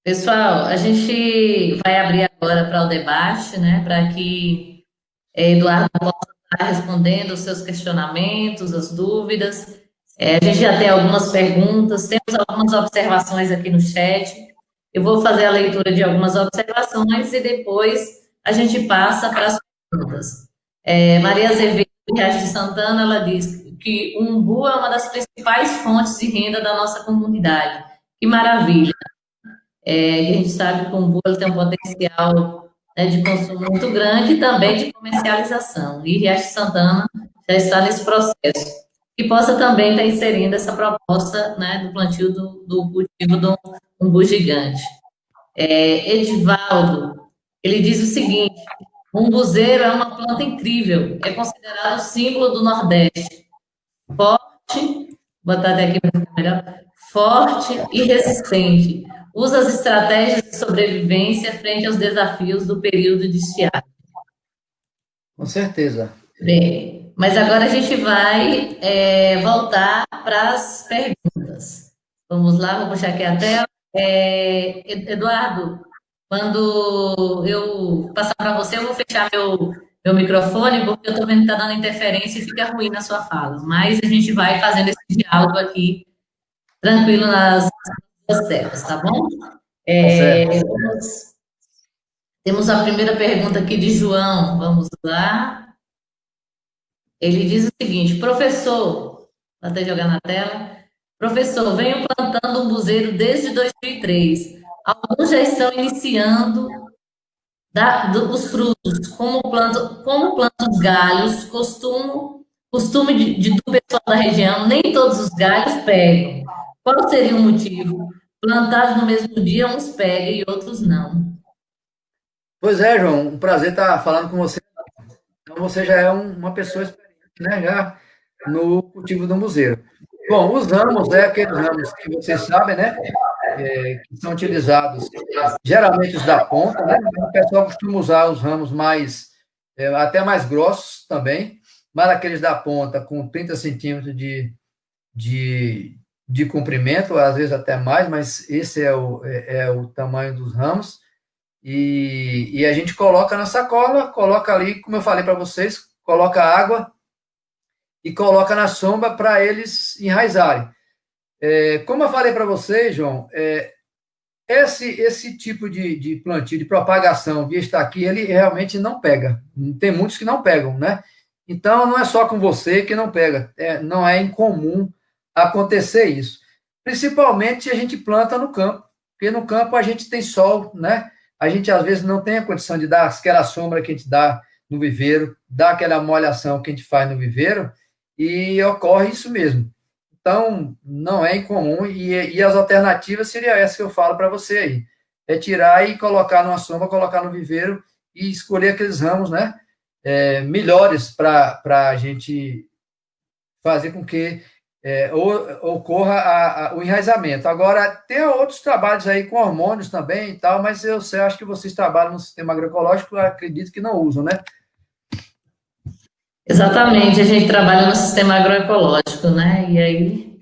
Pessoal, a gente vai abrir agora para o debate, né? Para que Eduardo possa estar respondendo os seus questionamentos, as dúvidas. A gente já tem algumas perguntas, temos algumas observações aqui no chat. Eu vou fazer a leitura de algumas observações e depois a gente passa para as perguntas. Maria Azevedo de Reis de Santana, ela diz que o umbu é uma das principais fontes de renda da nossa comunidade. Que maravilha! A gente sabe que o umbu ele tem um potencial, né, de consumo muito grande e também de comercialização. E Riacho de Santana já está nesse processo. Que possa também estar inserindo essa proposta, né, do plantio do cultivo do umbu gigante. Edivaldo, ele diz o seguinte: o umbuzeiro é uma planta incrível, é considerado o símbolo do Nordeste, forte, vou botar até aqui para ficar melhor, forte e resistente. Usa as estratégias de sobrevivência frente aos desafios do período de estiagem. Com certeza. Bem, mas agora a gente vai voltar para as perguntas. Vamos lá, vou puxar aqui a tela. Eduardo, quando eu passar para você, eu vou fechar meu microfone, porque eu estou vendo que está dando interferência e fica ruim na sua fala. Mas a gente vai fazendo esse diálogo aqui, tranquilo nas duas telas, tá bom? Tá certo. Temos a primeira pergunta aqui de João. Vamos lá. Ele diz o seguinte: professor, vou até jogar na tela. Professor, venho plantando um buzeiro desde 2003. Alguns já estão iniciando os frutos. Como planto os galhos, costume do pessoal da região, nem todos os galhos pegam. Qual seria o motivo? Plantados no mesmo dia, uns pegam e outros não. Pois é, João, um prazer estar falando com você. Então, você já é uma pessoa experiente, né, já no cultivo do museu. Bom, os ramos, aqueles ramos que vocês sabem, né, que são utilizados, geralmente os da ponta, né, o pessoal costuma usar os ramos mais, até mais grossos também, mas aqueles da ponta com 30 centímetros de, de comprimento, às vezes até mais, mas esse é o tamanho dos ramos. E a gente coloca na sacola, coloca ali, como eu falei para vocês, coloca água e coloca na sombra para eles enraizarem. Como eu falei para vocês, João, esse tipo de plantio, de propagação via aqui, ele realmente não pega. Tem muitos que não pegam, né? Então, não é só com você que não pega. Não é incomum acontecer isso. Principalmente se a gente planta no campo, porque no campo a gente tem sol, né? A gente, às vezes, não tem a condição de dar aquela sombra que a gente dá no viveiro, dar aquela molhação que a gente faz no viveiro, e ocorre isso mesmo. Então, não é incomum, e as alternativas seria essa que eu falo para você aí. É tirar e colocar numa sombra, colocar no viveiro e escolher aqueles ramos, né, melhores para a gente fazer com que ocorra o enraizamento. Agora, tem outros trabalhos aí com hormônios também e tal, mas eu acho que vocês trabalham no sistema agroecológico, eu acredito que não usam, né? Exatamente, a gente trabalha no sistema agroecológico, né? E aí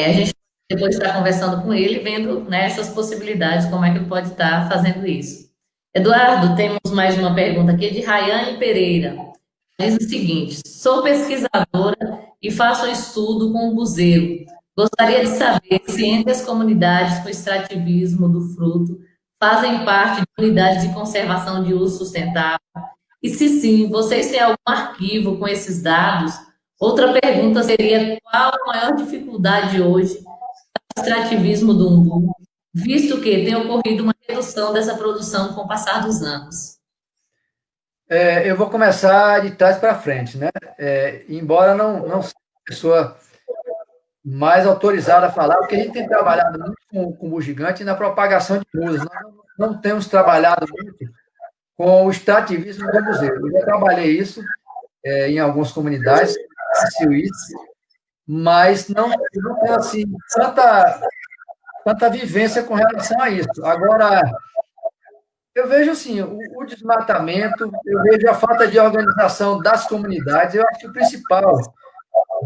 a gente depois está conversando com ele, vendo, né, essas possibilidades, como é que ele pode estar fazendo isso. Eduardo, temos mais uma pergunta aqui de Rayane Pereira. Diz o seguinte: sou pesquisadora e faço um estudo com o buzeiro. Gostaria de saber se entre as comunidades com extrativismo do fruto fazem parte de unidades de conservação de uso sustentável. E se sim, vocês têm algum arquivo com esses dados? Outra pergunta seria: qual a maior dificuldade hoje do extrativismo do umbu, visto que tem ocorrido uma redução dessa produção com o passar dos anos? Eu vou começar de trás para frente, né? Embora não seja a pessoa mais autorizada a falar, porque a gente tem trabalhado muito com o gigante na propagação de mudas. Nós não temos trabalhado muito com o extrativismo do museu. Eu já trabalhei isso em algumas comunidades, mas não tenho assim, tanta vivência com relação a isso. Agora, eu vejo assim, o desmatamento, eu vejo a falta de organização das comunidades, eu acho que o principal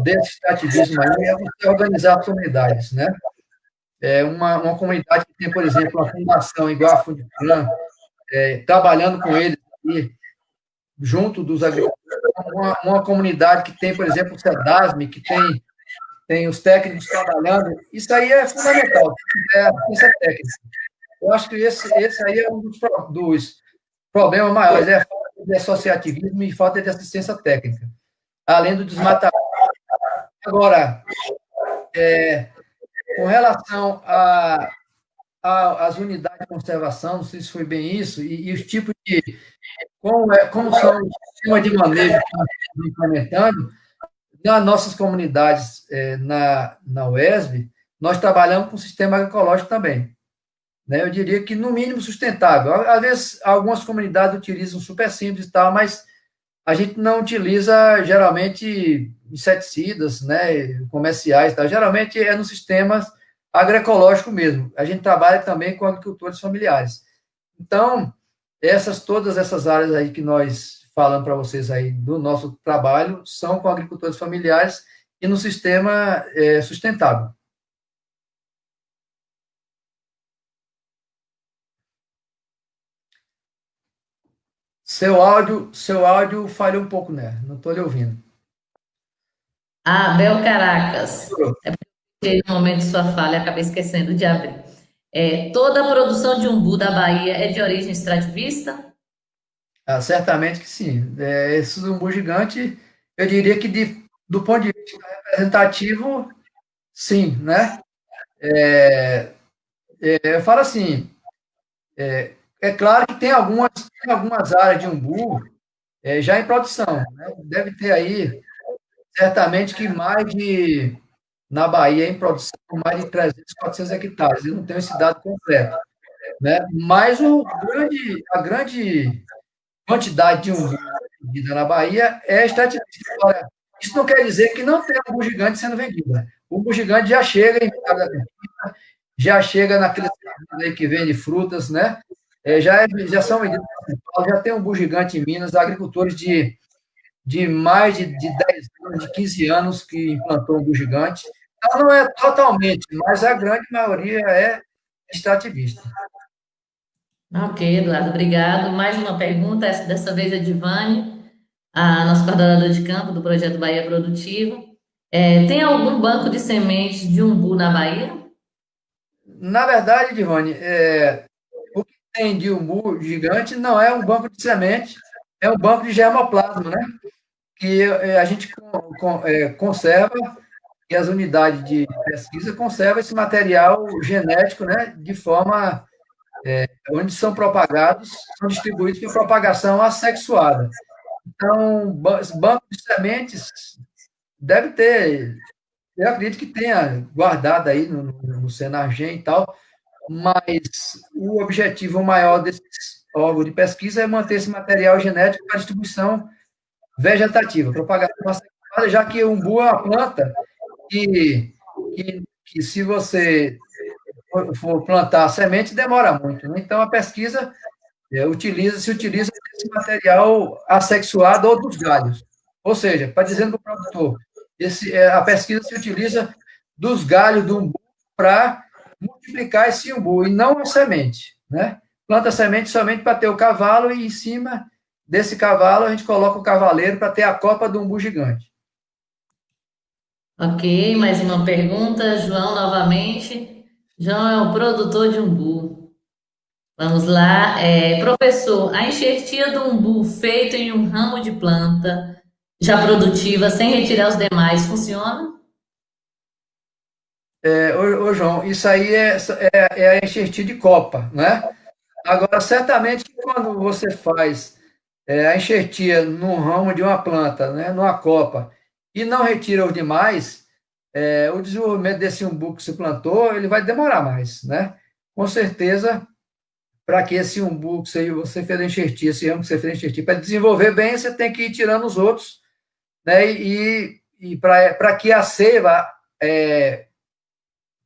desse extrativismo aí é você organizar as comunidades, né? uma comunidade que tem, por exemplo, uma fundação igual a Fundiplan, trabalhando com eles aqui, junto dos agricultores, uma comunidade que tem, por exemplo, o SEDASM, que tem os técnicos trabalhando, isso aí é fundamental, é a ciência técnica. Eu acho que esse aí é um dos problemas maiores, é a falta de associativismo e falta de assistência técnica, além do desmatamento. Agora, com relação às unidades de conservação, não sei se foi bem isso, e os tipos de. Como são os sistemas de manejo que nós estamos implementando, nas nossas comunidades, na UESB, nós trabalhamos com sistema agroecológico também. Né? Eu diria que, no mínimo, sustentável. Às vezes, algumas comunidades utilizam super simples e tal, mas a gente não utiliza, geralmente, inseticidas, né, comerciais, tá? Geralmente é no sistema agroecológico mesmo. A gente trabalha também com agricultores familiares. Então, todas essas áreas aí que nós falamos para vocês aí do nosso trabalho são com agricultores familiares e no sistema sustentável. Seu áudio falhou um pouco, né? Não estou lhe ouvindo. Ah, Bel Caracas. No momento de sua fala, eu acabei esquecendo de abrir. Toda a produção de umbu da Bahia é de origem extrativista? Ah, certamente que sim. Esse umbu gigante, eu diria que do ponto de vista representativo, sim, né? Eu falo assim, é claro que tem algumas áreas de umbu já em produção, né? Deve ter aí, certamente que na Bahia, em produção, mais de 300, 400 hectares. Eu não tenho esse dado completo, né? Mas a grande quantidade de umbu vendida na Bahia é extrativista. Agora, isso não quer dizer que não tem umbu gigante sendo vendido, né? O umbu gigante já chega em já chega naqueles aí que vende frutas, né? Já são vendidos em São Paulo, já tem umbu gigante em Minas, agricultores de mais de 10 anos, de 15 anos que implantou umbu gigante. Então, não é totalmente, mas a grande maioria é extrativista. Ok, Eduardo, obrigado. Mais uma pergunta, essa dessa vez é de Vânia, a nossa coordenadora de campo do projeto Bahia Produtiva. Tem algum banco de sementes de umbu na Bahia? Na verdade, Divane, o que tem de umbu gigante não é um banco de semente, é um banco de germoplasma, né? Que a gente conserva, e as unidades de pesquisa conservam esse material genético, né? De forma onde são propagados, são distribuídos por propagação assexuada. Então, banco de sementes deve ter, eu acredito que tenha guardado aí no Senagem e tal, mas o objetivo maior desses órgãos de pesquisa é manter esse material genético para distribuição vegetativa, propagação assexuada, já que o umbu é uma planta que se você for plantar semente, demora muito. Né? Então, a pesquisa se utiliza esse material assexuado ou dos galhos. Ou seja, para dizendo para o produtor, a pesquisa se utiliza dos galhos do umbu para multiplicar esse umbu, e não a semente. Né? Planta a semente somente para ter o cavalo, e em cima desse cavalo a gente coloca o cavaleiro para ter a copa do umbu gigante. Ok, mais uma pergunta, João novamente. João é o produtor de umbu. Vamos lá. Professor, a enxertia do umbu feito em um ramo de planta já produtiva, sem retirar os demais, funciona? João, isso aí é a enxertia de copa, né? Agora, certamente que quando você faz a enxertia no ramo de uma planta, né, numa copa, e não retira os demais, o desenvolvimento desse umbu que se plantou, ele vai demorar mais, né? Com certeza, para que esse umbu que você fez a enxertia, esse ramo que você fez a enxertia, para desenvolver bem, você tem que ir tirando os outros, né? E para que a seiva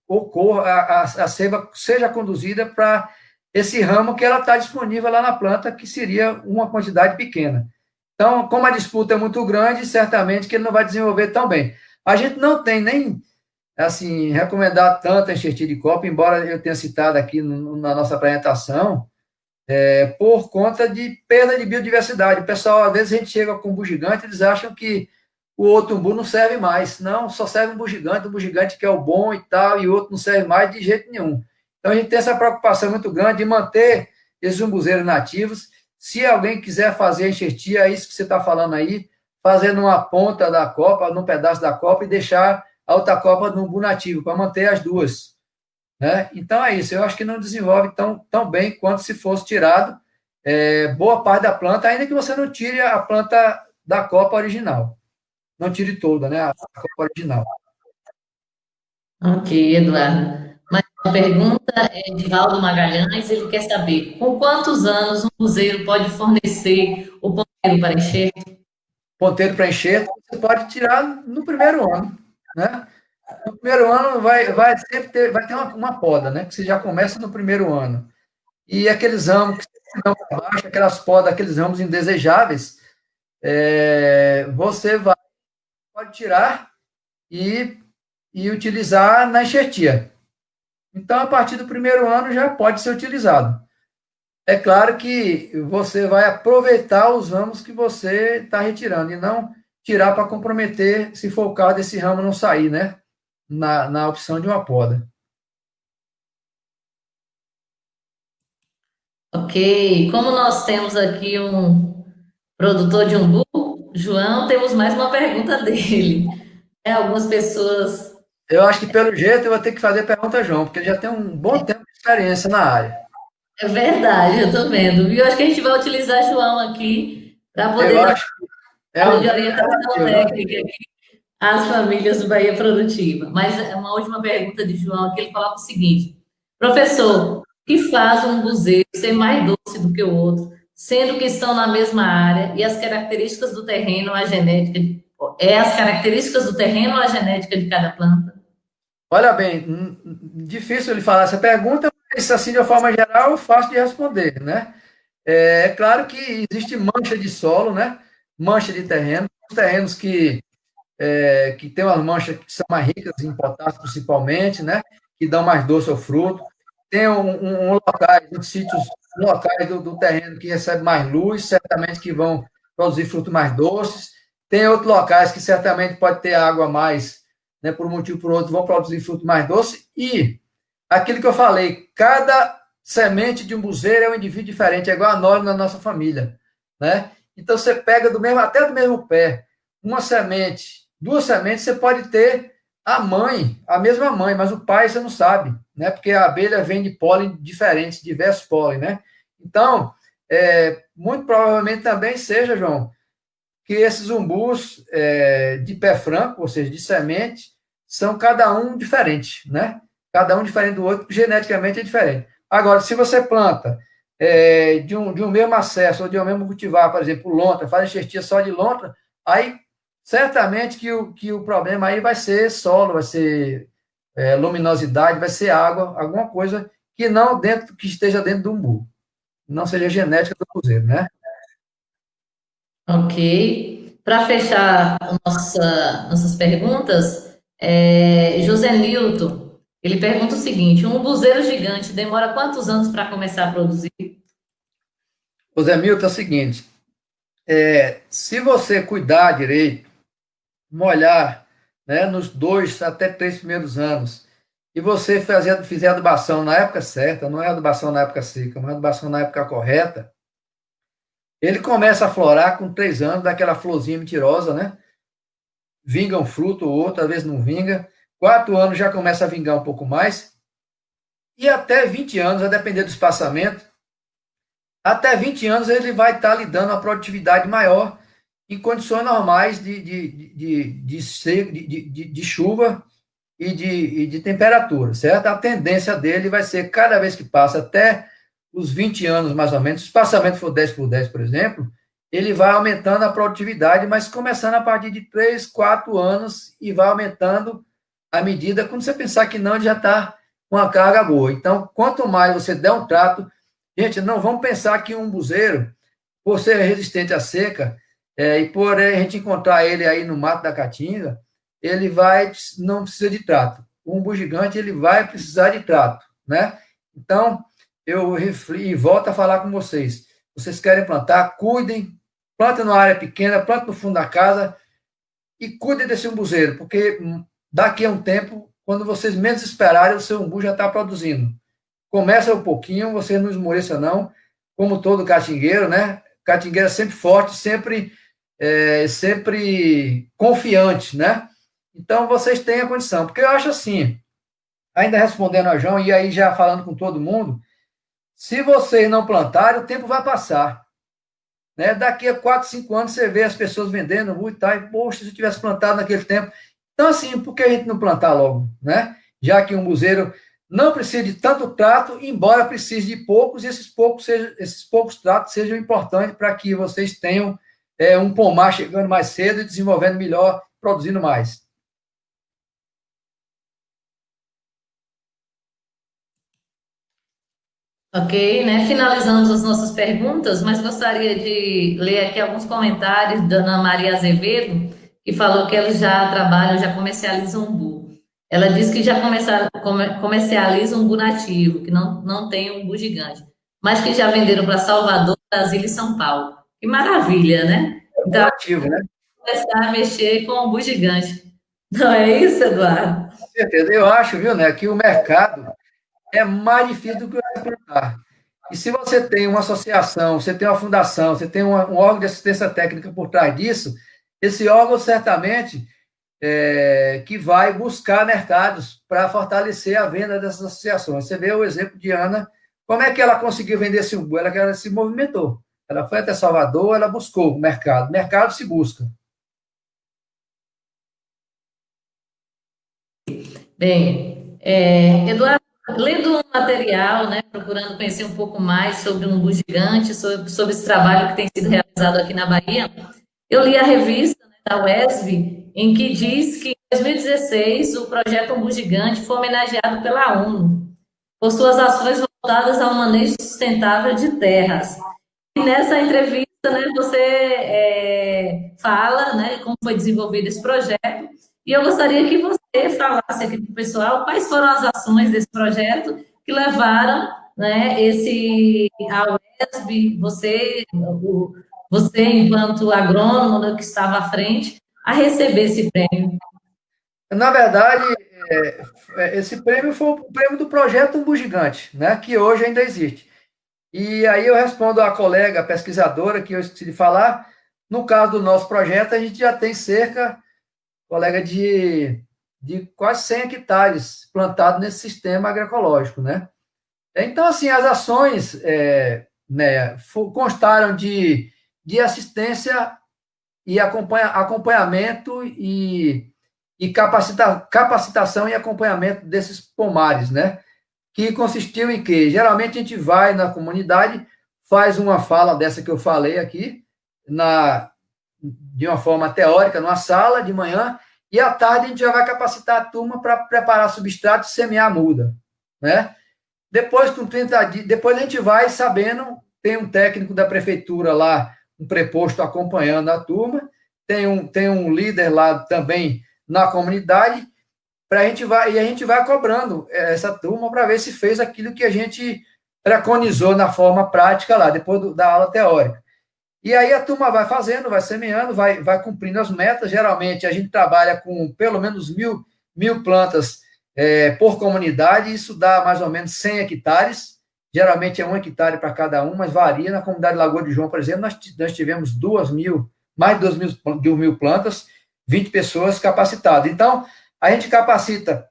ocorra, a seiva seja conduzida para esse ramo que ela está disponível lá na planta, que seria uma quantidade pequena. Então, como a disputa é muito grande, certamente que ele não vai desenvolver tão bem. A gente não tem assim, recomendar tanto a enxertia de copa, embora eu tenha citado aqui na nossa apresentação, por conta de perda de biodiversidade. O pessoal, às vezes, a gente chega com um bugigante, eles acham que o outro umbu não serve mais. Não, só serve um bugigante que é o bom e tal, e o outro não serve mais de jeito nenhum. Então, a gente tem essa preocupação muito grande de manter esses umbuzeiros nativos. Se alguém quiser fazer a enxertia, é isso que você está falando aí, fazer numa ponta da copa, num pedaço da copa, e deixar a outra copa no umbu nativo, para manter as duas. Né? Então é isso, eu acho que não desenvolve tão bem quanto se fosse tirado boa parte da planta, ainda que você não tire a planta da copa original. Não tire toda, né? A copa original. Ok, Eduardo. Mas a pergunta é de Valdo Magalhães, ele quer saber com quantos anos um buzeiro pode fornecer o ponteiro para encher? Ponteiro para enxerto, você pode tirar no primeiro ano. Né? No primeiro ano vai sempre vai ter uma poda, né? Que você já começa no primeiro ano. E aqueles ramos que estão para baixo, aquelas podas, aqueles ramos indesejáveis, você pode tirar e, e utilizar na enxertia. Então, a partir do primeiro ano já pode ser utilizado. É claro que você vai aproveitar os ramos que você está retirando e não tirar para comprometer, se for o caso desse ramo não sair, né? Na opção de uma poda. Ok, como nós temos aqui um produtor de umbu, João, temos mais uma pergunta dele. Algumas pessoas. Eu acho que, pelo jeito, eu vou ter que fazer pergunta a João, porque ele já tem um bom tempo de experiência na área. É verdade, eu estou vendo. E eu acho que a gente vai utilizar João aqui para Eu poder dar acho que é um um de orientação grande. técnica aqui às famílias do Bahia Produtiva. Mas uma última pergunta de João aqui, ele coloca o seguinte: professor, o que faz um buzeiro ser mais doce do que o outro, sendo que estão na mesma área e as características do terreno, a genética, as características do terreno, a genética de cada planta? Olha bem, difícil ele falar essa pergunta, mas assim, de uma forma geral, fácil de responder, né? É claro que existe mancha de solo, né? Mancha de terreno, terrenos que tem umas manchas que são mais ricas em potássio, principalmente, né? Que dão mais doce ao fruto. Tem locais, sítios, locais do terreno que recebem mais luz, certamente que vão produzir frutos mais doces. Tem outros locais que certamente pode ter água a mais, né? Por um motivo ou por outro, vão produzir fruto mais doce. E aquilo que eu falei, cada semente de um buzeiro é um indivíduo diferente, é igual a nós na nossa família, né? Então você pega até do mesmo pé, uma semente, duas sementes, você pode ter a mesma mãe, mas o pai você não sabe, né? Porque a abelha vem de pólen diferentes, diversos pólen, né? Então, muito provavelmente também seja, João, que esses umbus de pé franco, ou seja, de semente, são cada um diferente, né? Cada um diferente do outro, geneticamente é diferente. Agora, se você planta de um mesmo acesso ou de um mesmo cultivar, por exemplo, lontra, faz enxertia só de lontra, aí certamente que o problema aí vai ser solo, vai ser luminosidade, vai ser água, alguma coisa que esteja dentro do umbu, não seja genética do cruzeiro, né? Ok. Para fechar nossas perguntas, José Nilton, ele pergunta o seguinte: um buzeiro gigante demora quantos anos para começar a produzir? O Zé Milton é o seguinte, se você cuidar direito, molhar, né, nos 2 até 3 primeiros anos, e você fizer adubação na época certa, não é adubação na época seca, mas adubação na época correta, ele começa a florar com 3 anos, daquela florzinha mentirosa, né? Vinga um fruto ou outro, às vezes não vinga. 4 anos já começa a vingar um pouco mais. E até 20 anos, a depender do espaçamento, até 20 anos ele vai estar lhe dando uma produtividade maior em condições normais de chuva e de temperatura, certo? A tendência dele vai ser, cada vez que passa até os 20 anos, mais ou menos, se o espaçamento for 10 por 10, por exemplo, ele vai aumentando a produtividade, mas começando a partir de 3, 4 anos e vai aumentando à medida, quando você pensar que não, ele já está com uma carga boa. Então, quanto mais você der um trato, gente, não vamos pensar que um buzeiro, por ser resistente à seca, e por a gente encontrar ele aí no mato da Caatinga, não precisa de trato. O umbu gigante, ele vai precisar de trato, né? Então, eu reflito e volto a falar com vocês. Vocês querem plantar, cuidem, plantem numa área pequena, plantem no fundo da casa e cuidem desse umbuzeiro, porque daqui a um tempo, quando vocês menos esperarem, o seu umbu já está produzindo. Começa um pouquinho, você não esmoreça não, como todo catingueiro, né? Catingueiro é sempre forte, sempre confiante, né? Então, vocês têm a condição, porque eu acho assim, ainda respondendo a João, e aí já falando com todo mundo, se vocês não plantarem, o tempo vai passar. Né? Daqui a 4, 5 anos, você vê as pessoas vendendo, e tal, e, poxa, se eu tivesse plantado naquele tempo. Então, assim, por que a gente não plantar logo? Né? Já que um museiro não precisa de tanto trato, embora precise de poucos, e esses poucos tratos sejam importantes para que vocês tenham um pomar chegando mais cedo e desenvolvendo melhor, produzindo mais. Ok, né? Finalizamos as nossas perguntas, mas gostaria de ler aqui alguns comentários da Ana Maria Azevedo, que falou que ela já trabalha, já comercializa umbu. Ela disse que já comercializa umbu nativo, que não tem umbu gigante, mas que já venderam para Salvador, Brasília e São Paulo. Que maravilha, né? Então, Ativo, né? começar a mexer com umbu gigante. Não é isso, Eduardo? Com certeza. Eu acho, viu, né, que o mercado é mais difícil do que você plantar. E se você tem uma associação, você tem uma fundação, você tem um órgão de assistência técnica por trás disso, esse órgão certamente que vai buscar mercados para fortalecer a venda dessas associações. Você vê o exemplo de Ana, como é que ela conseguiu vender esse umbu? Ela se movimentou. Ela foi até Salvador, ela buscou o mercado. O mercado se busca. Bem, Eduardo, lendo um material, né, procurando conhecer um pouco mais sobre um umbu gigante, sobre esse trabalho que tem sido realizado aqui na Bahia, eu li a revista, né, da UESB, em que diz que em 2016 o projeto Umbu Gigante foi homenageado pela ONU por suas ações voltadas ao manejo sustentável de terras. E nessa entrevista, né, você fala, né, como foi desenvolvido esse projeto, e eu gostaria que você falasse aqui para o pessoal quais foram as ações desse projeto que levaram, né, a UESB, você enquanto agrônomo, né, que estava à frente, a receber esse prêmio. Na verdade, esse prêmio foi o prêmio do projeto Umbu Gigante, né, que hoje ainda existe. E aí eu respondo à colega pesquisadora, que eu esqueci de falar, no caso do nosso projeto, a gente já tem cerca, colega, de quase 100 hectares plantados nesse sistema agroecológico, né? Então, assim, as ações né, constaram de assistência e acompanhamento e capacitação e acompanhamento desses pomares, né? Que consistiu em que, geralmente, a gente vai na comunidade, faz uma fala dessa que eu falei aqui, de uma forma teórica, numa sala de manhã, e à tarde a gente já vai capacitar a turma para preparar substrato e semear a muda, né? Depois, com 30 dias, depois a gente vai sabendo, tem um técnico da prefeitura lá, um preposto acompanhando a turma, tem um líder lá também na comunidade, e a gente vai cobrando essa turma para ver se fez aquilo que a gente preconizou na forma prática lá, depois da aula teórica. E aí a turma vai fazendo, vai semeando, vai cumprindo as metas. Geralmente a gente trabalha com pelo menos mil plantas por comunidade, isso dá mais ou menos 100 hectares. Geralmente é 1 hectare para cada um, mas varia. Na comunidade Lagoa de João, por exemplo, nós tivemos mais de 2.000 plantas, 20 pessoas capacitadas. Então, a gente capacita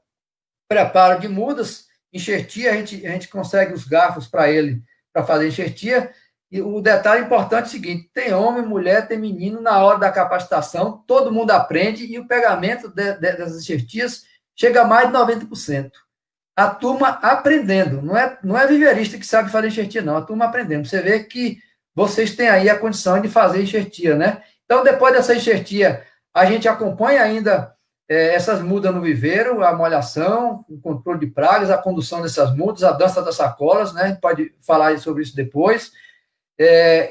preparo de mudas, enxertia, a gente consegue os garfos para ele, para fazer enxertia. E o detalhe importante é o seguinte: tem homem, mulher, tem menino, na hora da capacitação, todo mundo aprende e o pegamento dessas enxertias chega a mais de 90%. A turma aprendendo, não é viverista que sabe fazer enxertia, não, a turma aprendendo. Você vê que vocês têm aí a condição de fazer enxertia, né? Então, depois dessa enxertia, a gente acompanha ainda essas mudas no viveiro, a molhação, o controle de pragas, a condução dessas mudas, a dança das sacolas, né? A gente pode falar sobre isso depois.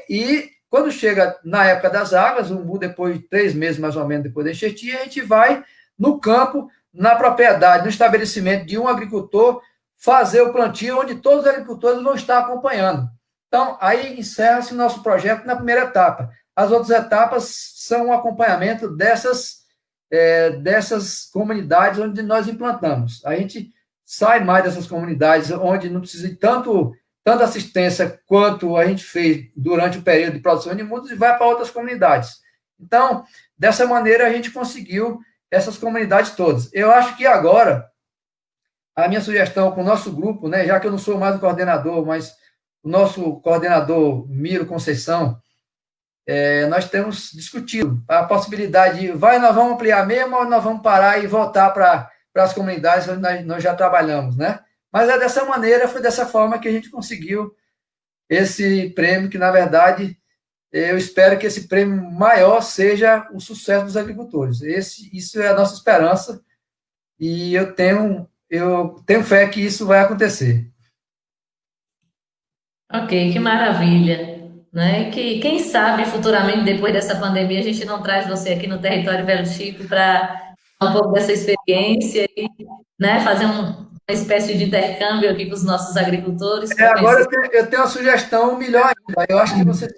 E quando chega na época das águas, o umbu, depois de 3 meses mais ou menos depois da enxertia, a gente vai no campo, na propriedade, no estabelecimento de um agricultor, fazer o plantio onde todos os agricultores vão estar acompanhando. Então, aí encerra-se o nosso projeto na primeira etapa. As outras etapas são o acompanhamento dessas comunidades onde nós implantamos. A gente sai mais dessas comunidades onde não precisa de tanta assistência quanto a gente fez durante o período de produção de mudas e vai para outras comunidades. Então, dessa maneira, a gente conseguiu essas comunidades todas. Eu acho que agora, a minha sugestão com o nosso grupo, né, já que eu não sou mais o coordenador, mas o nosso coordenador, Miro Conceição, nós temos discutido a possibilidade de, nós vamos ampliar mesmo ou nós vamos parar e voltar para as comunidades onde nós já trabalhamos, né? Mas dessa maneira, foi dessa forma que a gente conseguiu esse prêmio, que, na verdade, eu espero que esse prêmio maior seja o sucesso dos agricultores. Isso é a nossa esperança e eu tenho fé que isso vai acontecer. Ok, que maravilha, né? Que quem sabe futuramente, depois dessa pandemia, a gente não traz você aqui no território Velho Chico para um pouco dessa experiência e, né, fazer uma espécie de intercâmbio aqui com os nossos agricultores para Agora conhecer. eu tenho uma sugestão melhor ainda. Eu acho que vocês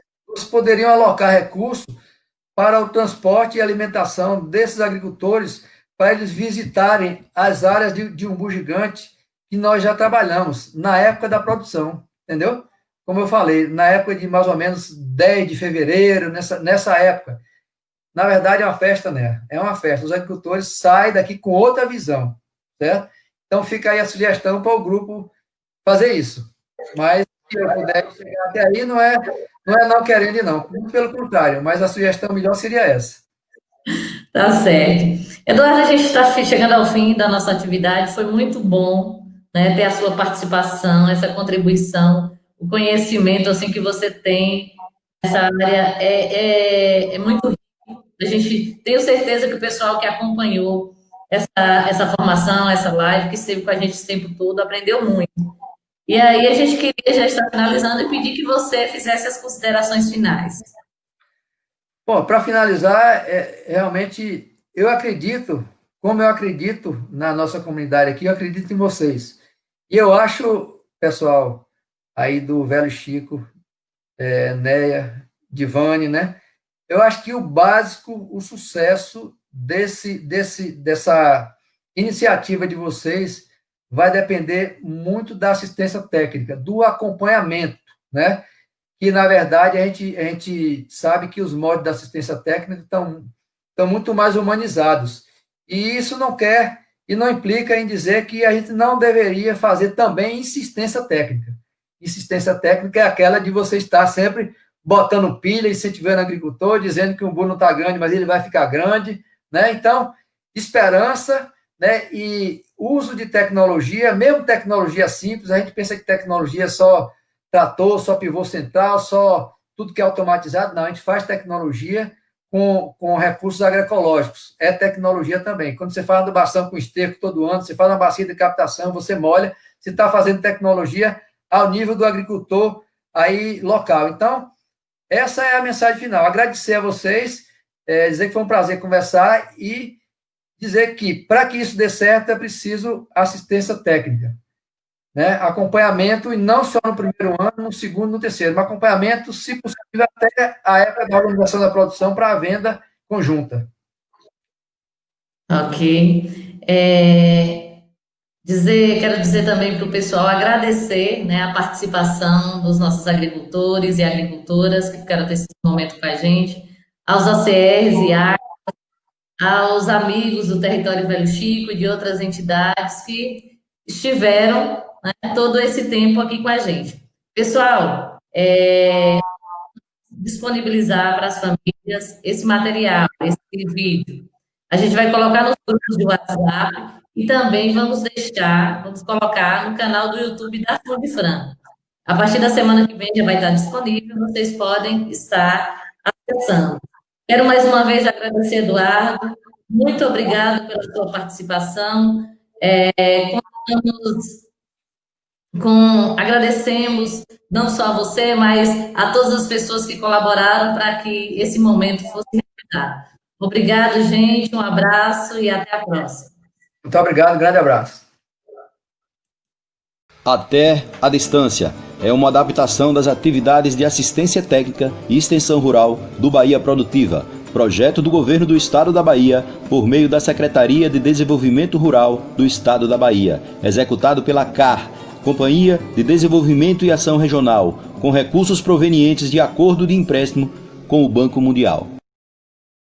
poderiam alocar recursos para o transporte e alimentação desses agricultores, para eles visitarem as áreas de umbu gigante que nós já trabalhamos na época da produção, entendeu? Como eu falei, na época de mais ou menos 10 de fevereiro, nessa época. Na verdade, é uma festa, né? É uma festa. Os agricultores saem daqui com outra visão, certo? Então, fica aí a sugestão para o grupo fazer isso. Mas, se eu puder chegar até aí, não querendo, não. Muito pelo contrário, mas a sugestão melhor seria essa. Tá certo. Eduardo, a gente está chegando ao fim da nossa atividade. Foi muito bom, né, ter a sua participação, essa contribuição, o conhecimento assim que você tem nessa área é muito rico. A gente tenho certeza que o pessoal que acompanhou essa formação, essa live, que esteve com a gente esse tempo todo, aprendeu muito. E aí a gente queria já estar finalizando e pedir que você fizesse as considerações finais. Bom, para finalizar, realmente, como eu acredito na nossa comunidade aqui, eu acredito em vocês. E eu acho, pessoal, aí do Velho Chico, Neia, Divane, né? Eu acho que o básico, o sucesso dessa iniciativa de vocês vai depender muito da assistência técnica, do acompanhamento, né? Que, na verdade, a gente sabe que os modos da assistência técnica estão muito mais humanizados. E isso não quer e não implica em dizer que a gente não deveria fazer também insistência técnica. Insistência técnica é aquela de você estar sempre botando pilha, incentivando o agricultor, dizendo que o umbu não está grande, mas ele vai ficar grande, né? Então, esperança, né? E uso de tecnologia, mesmo tecnologia simples, a gente pensa que tecnologia é só trator, só pivô central, só tudo que é automatizado. Não, a gente faz tecnologia com recursos agroecológicos. É tecnologia também. Quando você faz adubação com esterco todo ano, você faz uma bacia de captação, você molha, você está fazendo tecnologia ao nível do agricultor aí local. Então, essa é a mensagem final. Agradecer a vocês, dizer que foi um prazer conversar e dizer que, para que isso dê certo, é preciso assistência técnica, né? Acompanhamento, e não só no primeiro ano, no segundo, no terceiro, mas acompanhamento, se possível, até a época da organização da produção para a venda conjunta. Ok. Quero dizer também para o pessoal agradecer, né, a participação dos nossos agricultores e agricultoras que ficaram desse momento com a gente, aos ACRs e aos amigos do Território Velho Chico e de outras entidades que estiveram, né, todo esse tempo aqui com a gente. Pessoal, disponibilizar para as famílias esse material, esse vídeo. A gente vai colocar nos grupos de WhatsApp e também vamos colocar no canal do YouTube da Clube Franco. A partir da semana que vem já vai estar disponível, vocês podem estar acessando. Quero mais uma vez agradecer, Eduardo. Muito obrigado pela sua participação. Contamos agradecemos não só a você, mas a todas as pessoas que colaboraram para que esse momento fosse realizado. Obrigado, gente. Um abraço e até a próxima. Muito obrigado, grande abraço. Até a Distância é uma adaptação das atividades de assistência técnica e extensão rural do Bahia Produtiva, projeto do Governo do Estado da Bahia por meio da Secretaria de Desenvolvimento Rural do Estado da Bahia, executado pela CAR, Companhia de Desenvolvimento e Ação Regional, com recursos provenientes de acordo de empréstimo com o Banco Mundial.